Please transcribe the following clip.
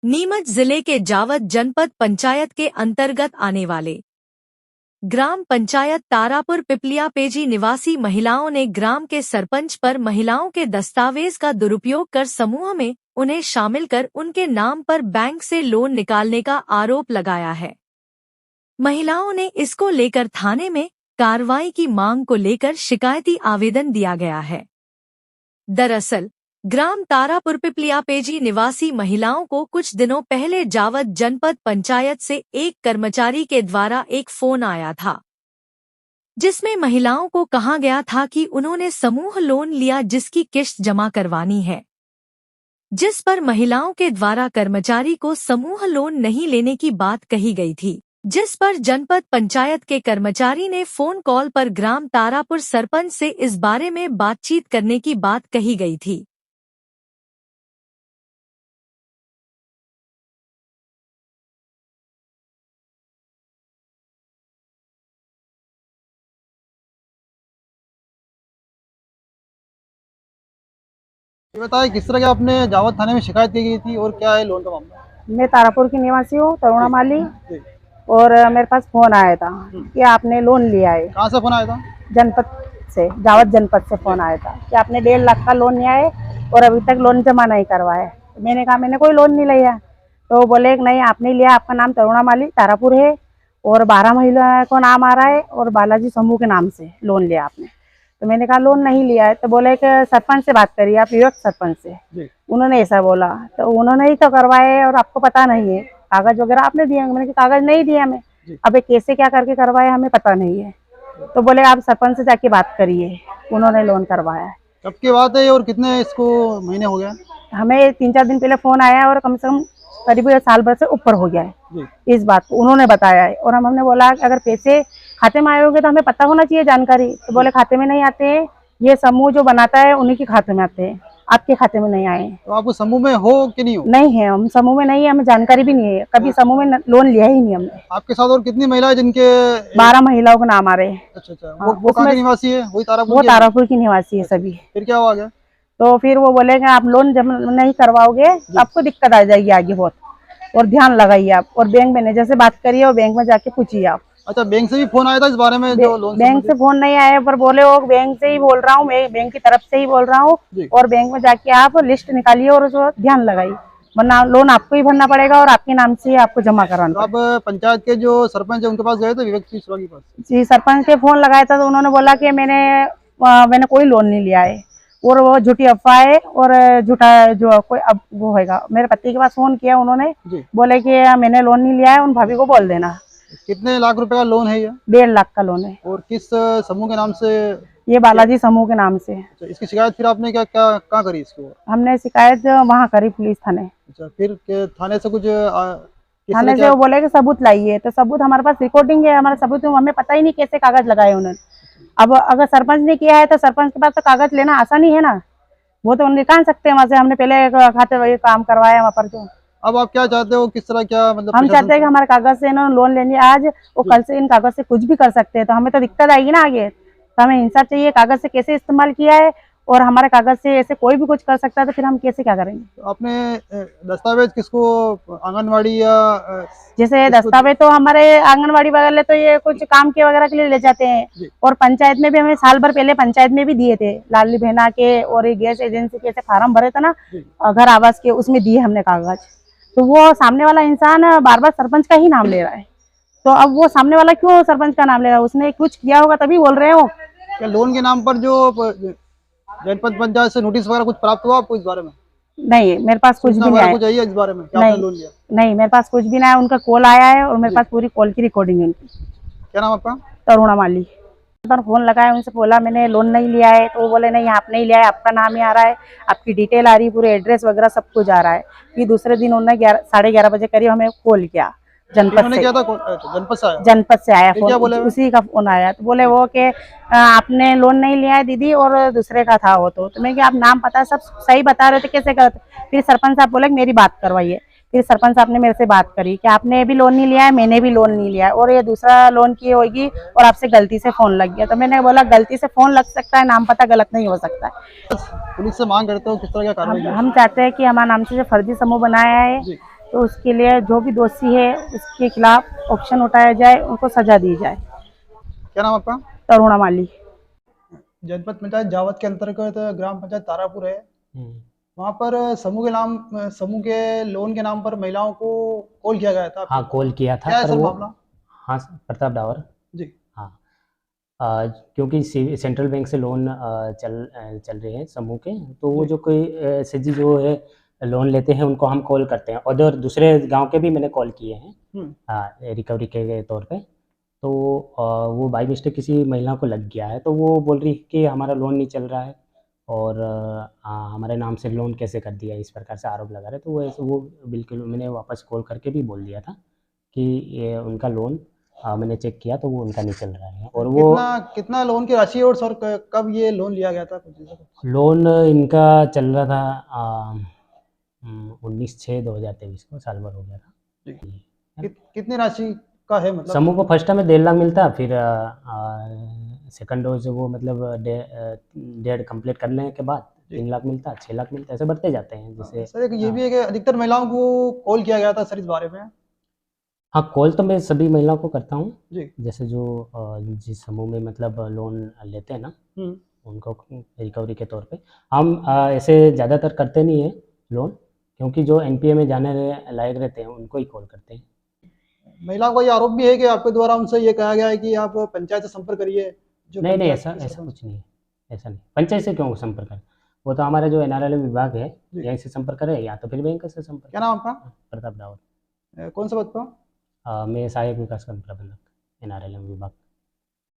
नीमच जिले के जावद जनपद पंचायत के अंतर्गत आने वाले ग्राम पंचायत तारापुर पिपलिया पेजी निवासी महिलाओं ने ग्राम के सरपंच पर महिलाओं के दस्तावेज का दुरुपयोग कर समूह में उन्हें शामिल कर उनके नाम पर बैंक से लोन निकालने का आरोप लगाया है। महिलाओं ने इसको लेकर थाने में कार्रवाई की मांग को लेकर शिकायती आवेदन दिया गया है। दरअसल ग्राम तारापुर पिपलिया पेजी निवासी महिलाओं को कुछ दिनों पहले जावद जनपद पंचायत से एक कर्मचारी के द्वारा एक फोन आया था, जिसमें महिलाओं को कहा गया था कि उन्होंने समूह लोन लिया जिसकी किश्त जमा करवानी है, जिस पर महिलाओं के द्वारा कर्मचारी को समूह लोन नहीं लेने की बात कही गई थी, जिस पर जनपद पंचायत के कर्मचारी ने फोन कॉल पर ग्राम तारापुर सरपंच से इस बारे में बातचीत करने की बात कही गई थी। ये बताइए किस तरह के आपने जावद थाने में शिकायत की गई थी और क्या है लोन का मामला? मैं तारापुर की निवासी हूँ, तरुणा माली। जी। और मेरे पास फोन आया था कि आपने लोन लिया है। कहाँ से फोन आया था? जनपद से, जावद जनपद से फोन आया था कि आपने 1.5 लाख का लोन लिया है और अभी तक लोन जमा नहीं करवाया है। तो मैंने कहा मैंने कोई लोन नहीं लिया। तो बोले नहीं आपने लिया, आपका नाम तरुणा माली तारापुर है और 12 महिला को नाम आ रहा है और बालाजी समूह के नाम से लोन लिया आपने। तो मैंने कहा लोन नहीं लिया है। तो बोले कि सरपंच से बात करिए, आप युवक सरपंच से। उन्होंने ऐसा बोला, तो उन्होंने ही तो करवाए और आपको पता नहीं है, कागज वगैरह आपने दिए। मैंने कहा कागज नहीं दिया हमें, अब कैसे क्या करके करवाए हमें पता नहीं है। तो बोले आप सरपंच से जाके बात करिए, उन्होंने लोन करवाया है। कब की बात है और कितने इसको महीने हो गया? हमें 3-4 दिन पहले फोन आया और कम से कम करीब साल भर से ऊपर हो गया है इस बात को उन्होंने बताया है। और हमने बोला अगर पैसे खाते में आए होंगे तो हमें पता होना चाहिए जानकारी। तो बोले खाते में नहीं आते हैं, ये समूह जो बनाता है उन्हीं के खाते में आते हैं, आपके खाते में नहीं आए। तो आप उस समूह में हो कि नहीं हो? नहीं है, हम समूह में नहीं है, हमें जानकारी भी नहीं है, कभी समूह में लोन लिया ही नहीं हमने। आपके साथ और कितनी महिलाएं जिनके? 12 महिलाओं के नाम आ रहे हैं। अच्छा। वो कहाँ की निवासी है? वही तारापुर? वो तारापुर की निवासी है सभी। फिर क्या हुआ? तो फिर वो बोलेंगे आप लोन जमा नहीं करवाओगे आपको दिक्कत आ जाएगी आगे बहुत, और ध्यान लगाइए आप, और बैंक मैनेजर से बात करिए और बैंक में जाके पूछिए आप। अच्छा, बैंक से भी फोन आया था इस बारे में? जो लोन बैंक से फोन नहीं आया, पर बोले वो बैंक से ही बोल रहा हूँ, मैं बैंक की तरफ से ही बोल रहा हूँ, और बैंक में जाके आप लिस्ट निकालिए और उसको ध्यान लगाइए, वरना लोन आपको ही भरना पड़ेगा और आपके नाम से आपको जमा कराना। तो आप पंचायत के जो सरपंच है उनके पास गए थे, विवेक मिश्रा के पास? जी, सरपंच के फोन लगाया था तो उन्होंने बोला कि मैंने कोई लोन नहीं लिया है और वो झूठी अफवाह है और झूठा जो कोई अब वो होगा। मेरे पति के पास फोन किया उन्होंने, बोले कि मैंने लोन नहीं लिया है, उन भाभी को बोल देना। कितने लाख रुपए का लोन है ये? 1.5 लाख का लोन है। और किस समूह के नाम से? ये बालाजी समूह के नाम से। अच्छा, इसकी शिकायत फिर आपने क्या क्या कहाँ करी इसको? हमने शिकायत वहाँ करी पुलिस थाने। अच्छा, फिर थाने से कुछ थाने से वो बोले कि सबूत लाइए, तो सबूत हमारे पास रिकॉर्डिंग है, हमारा सबूत हमें पता ही नहीं कैसे कागज लगाए उन्होंने। अब अगर सरपंच ने किया है तो सरपंच के पास तो कागज लेना आसान ही है ना, वो तो निकाल सकते हैं वहाँ से। हमने पहले खाते काम करवाया वहाँ पर। जो अब आप क्या चाहते हो, किस तरह क्या मतलब? हम चाहते हैं कि हमारे कागज से इन्होंने लोन ले लिया आज, वो कल से इन कागज से कुछ भी कर सकते हैं, तो हमें तो दिक्कत आएगी ना आगे। तो हमें इंसाफ चाहिए, कागज से कैसे इस्तेमाल किया है और हमारे कागज से ऐसे कोई भी कुछ कर सकता है, तो फिर हम कैसे क्या करेंगे? तो आपने दस्तावेज किसको, आंगनवाड़ी या जैसे दस्तावेज तो हमारे आंगनवाड़ी वगैरह तो ये कुछ काम के वगैरह के लिए ले जाते हैं, और पंचायत में भी हमें साल भर पहले पंचायत में भी दिए थे, लाडली बहना के और ये गैस एजेंसी के ऐसे फार्म भरे थे ना घर आवास के, उसमें दिए हमने कागज। तो वो सामने वाला इंसान बार बार सरपंच का ही नाम ले रहा है, तो अब वो सामने वाला क्यों सरपंच का नाम ले रहा है? उसने कुछ किया होगा तभी बोल रहे हो। क्या लोन के नाम पर जो जनपद पंचायत से नोटिस वगैरह कुछ प्राप्त हुआ आपको इस बारे में? नहीं, मेरे पास कुछ भी नहीं आया। कुछ इस बारे में क्या आपने लोन लिया? नहीं, मेरे पास कुछ भी नहीं आया। उनका कॉल आया है और मेरे पास पूरी कॉल की रिकॉर्डिंग है उनकी। क्या नाम आपका? तरुणा माली। पर फोन लगाया, उनसे बोला मैंने लोन नहीं लिया है, तो वो बोले नहीं आप नहीं लिया है, आपका नाम ही आ रहा है, आपकी डिटेल आ रही है, पूरे एड्रेस वगैरह सब कुछ आ रहा है। फिर दूसरे दिन उन्होंने 11:30 बजे करीब हमें कॉल किया जनपद से। जनपद से आया फोन, उसी का फोन आया। तो बोले वो कि आपने लोन नहीं लिया है दीदी, और दूसरे का था वो। तो मैं कि आप नाम पता सब सही बता रहे थे, कैसे करते? फिर सरपंच साहब बोले मेरी बात करवाइए। फिर सरपंच साहब ने मेरे से बात करी कि आपने भी लोन नहीं लिया है, मैंने भी लोन नहीं लिया है, और ये दूसरा लोन की होगी और आपसे गलती से फोन लग गया। तो मैंने बोला गलती से फोन लग सकता है, नाम पता गलत नहीं हो सकता है। पुलिस से मांग करते हो किस तरह का कार्रवाई? हम चाहते हैं कि हमारे नाम से जो फर्जी समूह बनाया है तो उसके लिए जो भी दोषी है उसके खिलाफ ऑप्शन उठाया जाए, उनको सजा दी जाए। क्या नाम आपका? तरुणा माली। जनपद पंचायत जावद के अंतर्गत ग्राम पंचायत तारापुर है। वहाँ पर समूह के लोन के नाम पर महिलाओं को कॉल किया गया था। हाँ, कॉल किया था। क्या है पर सर वो मामला? हाँ सर, प्रताप डावर। जी। हाँ, क्योंकि सेंट्रल बैंक से लोन चल रहे हैं समूह के, तो वो जो कोई एसएचजी जो है लोन लेते हैं उनको हम कॉल करते हैं। और दूसरे गांव के भी मैंने कॉल किए हैं रिकवरी के तौर पे। तो वो बाई मिस्टेक किसी महिला को लग गया है, तो वो बोल रही है कि हमारा लोन नहीं चल रहा है और हमारे नाम से लोन कैसे कर दिया, इस प्रकार से आरोप लगा रहे। तो वो बिल्कुल मैंने वापस कॉल करके भी बोल दिया था कि ये उनका लोन मैंने चेक किया तो वो उनका नहीं चल रहा है। और वो कितना लोन की राशि और सर कब ये लोन लिया गया था? कुछ लोन इनका चल रहा था 19/6/2023 को, साल भर हो गया था। कितनी राशि का है मतलब? समूह को फर्स्ट में 1.5 लाख मिलता, फिर सेकंड डोज वो मतलब 1.5 कंप्लीट करने के बाद 3 लाख मिलता, 6 लाख मिलता, ऐसे बढ़ते जाते हैं। जैसे सर ये भी है कि अधिकतर महिलाओं को कॉल किया गया था सर इस बारे में। हाँ, कॉल तो मैं सभी महिलाओं को करता हूँ। जी। जैसे जो जिस समूह में मतलब लोन लेते हैं ना, उनको रिकवरी के तौर पे हम ऐसे ज़्यादातर करते नहीं है लोन, क्योंकि जो एनपीए में जाने लायक रहते हैं उनको ही कॉल करते हैं। महिलाओं का ये आरोप भी है कि आपके द्वारा उनसे ये कहा गया है कि आप पंचायत से संपर्क करिए। नहीं, ऐसा कुछ नहीं है, ऐसा नहीं। पंचायत से क्यों संपर्क करें? वो तो हमारा जो एनआरएलएम विभाग है यहीं से संपर्क करें, या तो फिर बैंक से संपर्क। क्या नाम आपका? प्रताप डावर। कौन सा पद पर? मैं सहायक विकास प्रबंधक एनआरएलएम विभाग।